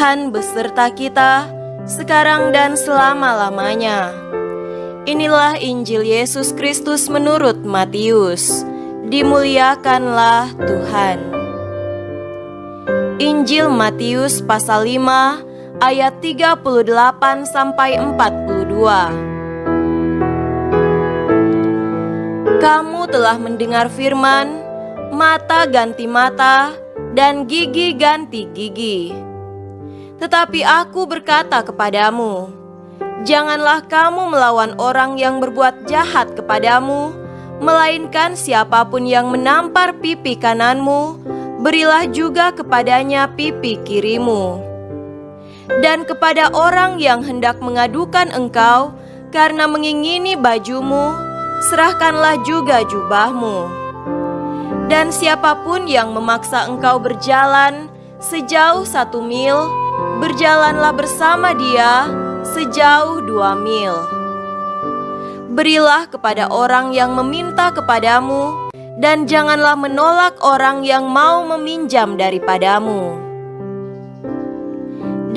Tuhan beserta kita, sekarang dan selama-lamanya. Inilah Injil Yesus Kristus menurut Matius. Dimuliakanlah Tuhan. Injil Matius pasal 5 ayat 38 sampai 42. Kamu telah mendengar firman, mata ganti mata dan gigi ganti gigi. Tetapi aku berkata kepadamu, janganlah kamu melawan orang yang berbuat jahat kepadamu, melainkan siapapun yang menampar pipi kananmu, berilah juga kepadanya pipi kirimu. Dan kepada orang yang hendak mengadukan engkau karena mengingini bajumu, serahkanlah juga jubahmu. Dan siapapun yang memaksa engkau berjalan sejauh 1 mil, berjalanlah bersama dia sejauh 2 mil. Berilah kepada orang yang meminta kepadamu, dan janganlah menolak orang yang mau meminjam daripadamu.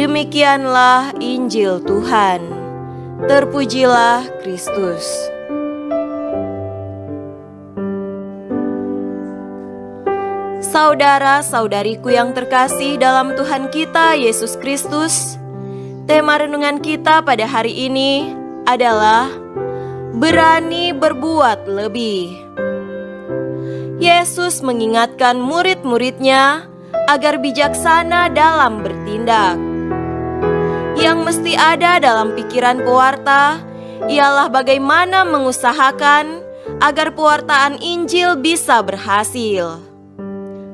Demikianlah Injil Tuhan. Terpujilah Kristus. Saudara-saudariku yang terkasih dalam Tuhan kita Yesus Kristus, tema renungan kita pada hari ini adalah berani berbuat lebih. Yesus mengingatkan murid-muridnya agar bijaksana dalam bertindak. Yang mesti ada dalam pikiran pewarta ialah bagaimana mengusahakan agar pewartaan Injil bisa berhasil.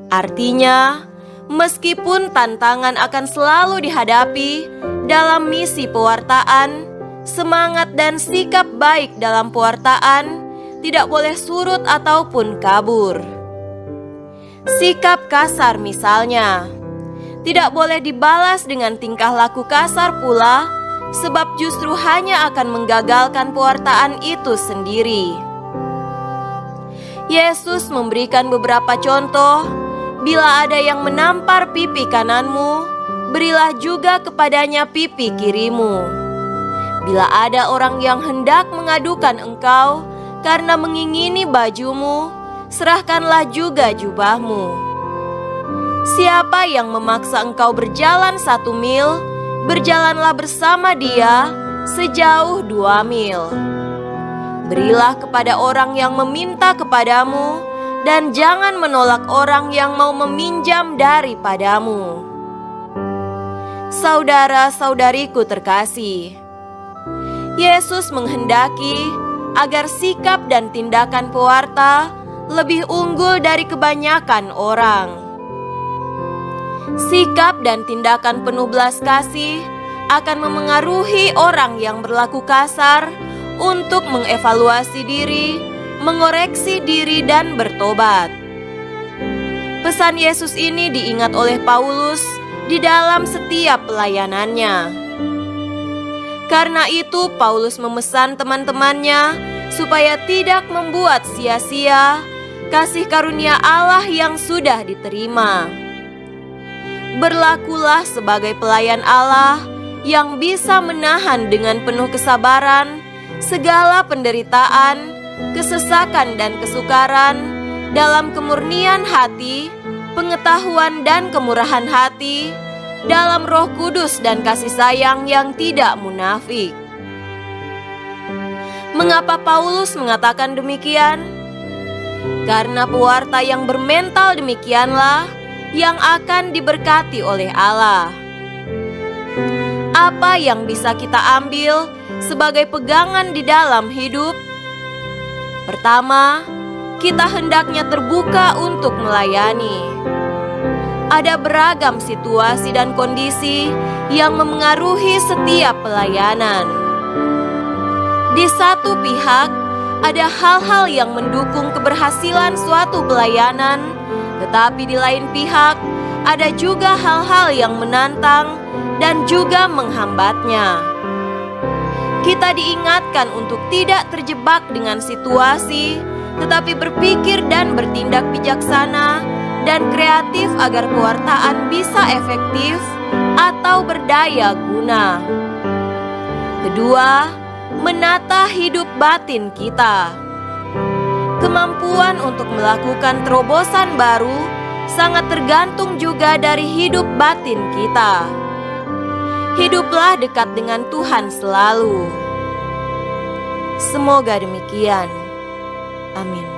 Artinya, meskipun tantangan akan selalu dihadapi dalam misi pewartaan, semangat dan sikap baik dalam pewartaan tidak boleh surut ataupun kabur. Sikap kasar misalnya, tidak boleh dibalas dengan tingkah laku kasar pula, sebab justru hanya akan menggagalkan pewartaan itu sendiri. Yesus memberikan beberapa contoh. Bila ada yang menampar pipi kananmu, berilah juga kepadanya pipi kirimu. Bila ada orang yang hendak mengadukan engkau karena mengingini bajumu, serahkanlah juga jubahmu. Siapa yang memaksa engkau berjalan 1 mil, berjalanlah bersama dia sejauh 2 mil. Berilah kepada orang yang meminta kepadamu, dan jangan menolak orang yang mau meminjam daripadamu. Saudara-saudariku terkasih, Yesus menghendaki agar sikap dan tindakan pewarta lebih unggul dari kebanyakan orang. Sikap dan tindakan penuh belas kasih akan memengaruhi orang yang berlaku kasar untuk mengevaluasi diri, mengoreksi diri dan bertobat. Pesan Yesus ini diingat oleh Paulus di dalam setiap pelayanannya. Karena itu Paulus memesan teman-temannya supaya tidak membuat sia-sia kasih karunia Allah yang sudah diterima. Berlakulah sebagai pelayan Allah yang bisa menahan dengan penuh kesabaran segala penderitaan, kesesakan dan kesukaran dalam kemurnian hati, pengetahuan dan kemurahan hati, dalam Roh Kudus dan kasih sayang yang tidak munafik. Mengapa Paulus mengatakan demikian? Karena pewarta yang bermental demikianlah yang akan diberkati oleh Allah. Apa yang bisa kita ambil sebagai pegangan di dalam hidup? Pertama, kita hendaknya terbuka untuk melayani. Ada beragam situasi dan kondisi yang memengaruhi setiap pelayanan. Di satu pihak, ada hal-hal yang mendukung keberhasilan suatu pelayanan, tetapi di lain pihak, ada juga hal-hal yang menantang dan juga menghambatnya. Kita diingatkan untuk tidak terjebak dengan situasi, tetapi berpikir dan bertindak bijaksana dan kreatif agar pewartaan bisa efektif atau daya guna. Kedua, menata hidup batin kita. Kemampuan untuk melakukan terobosan baru sangat tergantung juga dari hidup batin kita. Hiduplah dekat dengan Tuhan selalu. Semoga demikian. Amin.